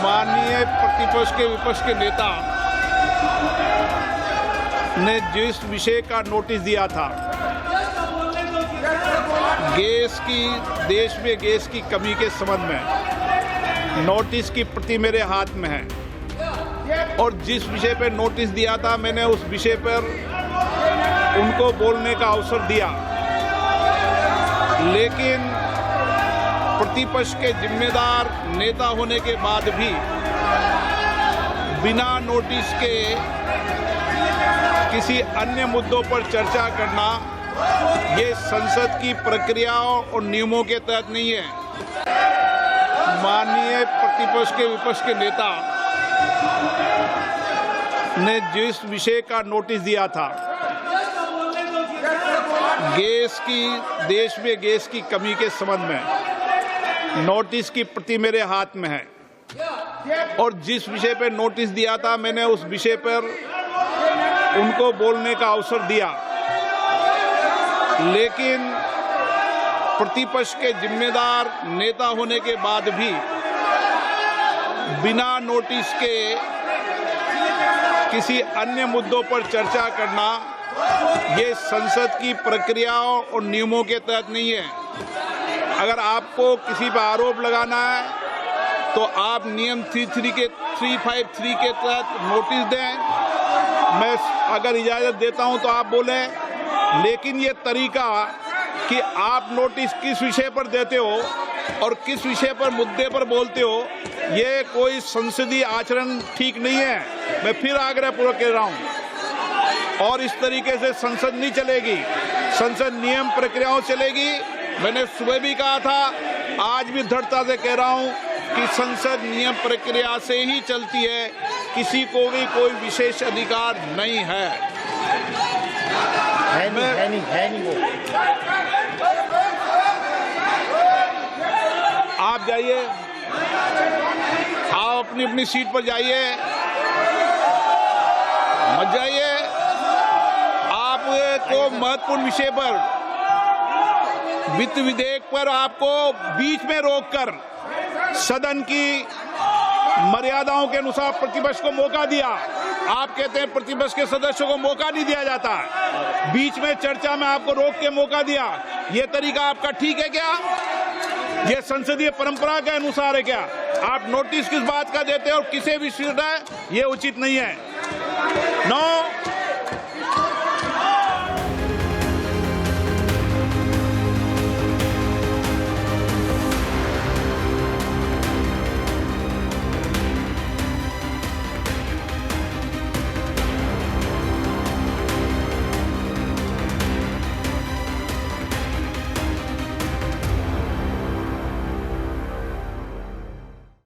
माननीय प्रतिपक्ष के विपक्ष के नेता ने जिस विषय का नोटिस दिया था, देश में गैस की कमी के संबंध में, नोटिस की प्रति मेरे हाथ में है और जिस विषय पर नोटिस दिया था मैंने उस विषय पर उनको बोलने का अवसर दिया, लेकिन प्रतिपक्ष के जिम्मेदार नेता होने के बाद भी बिना नोटिस के किसी अन्य मुद्दों पर चर्चा करना ये संसद की प्रक्रियाओं और नियमों के तहत नहीं है। माननीय प्रतिपक्ष के विपक्ष के नेता ने जिस विषय का नोटिस दिया था, देश में गैस की कमी के संबंध में, नोटिस की प्रति मेरे हाथ में है और जिस विषय पर नोटिस दिया था मैंने उस विषय पर उनको बोलने का अवसर दिया, लेकिन प्रतिपक्ष के जिम्मेदार नेता होने के बाद भी बिना नोटिस के किसी अन्य मुद्दों पर चर्चा करना ये संसद की प्रक्रियाओं और नियमों के तहत नहीं है। अगर आपको किसी पर आरोप लगाना है तो आप नियम 353 के तहत नोटिस दें, मैं अगर इजाज़त देता हूं तो आप बोलें, लेकिन ये तरीका कि आप नोटिस किस विषय पर देते हो और किस विषय पर मुद्दे पर बोलते हो, ये कोई संसदीय आचरण ठीक नहीं है। मैं फिर आग्रहपूर्वक कह रहा हूं, और इस तरीके से संसद नहीं चलेगी, संसद नियम प्रक्रियाओं चलेगी। मैंने सुबह भी कहा था, आज भी दृढ़ता से कह रहा हूं कि संसद नियम प्रक्रिया से ही चलती है, किसी को भी कोई विशेष अधिकार नहीं है। नहीं वो। आप जाइए, आप अपनी अपनी सीट पर जाइए, मत जाइए। आपको महत्वपूर्ण विषय पर, वित्त विधेयक पर आपको बीच में रोककर सदन की मर्यादाओं के अनुसार प्रतिपक्ष को मौका दिया। आप कहते हैं प्रतिपक्ष के सदस्यों को मौका नहीं दिया जाता, बीच में चर्चा में आपको रोक के मौका दिया। यह तरीका आपका ठीक है क्या? यह संसदीय परंपरा के अनुसार है क्या? आप नोटिस किस बात का देते हो और किसे भी, यह उचित नहीं है। नो।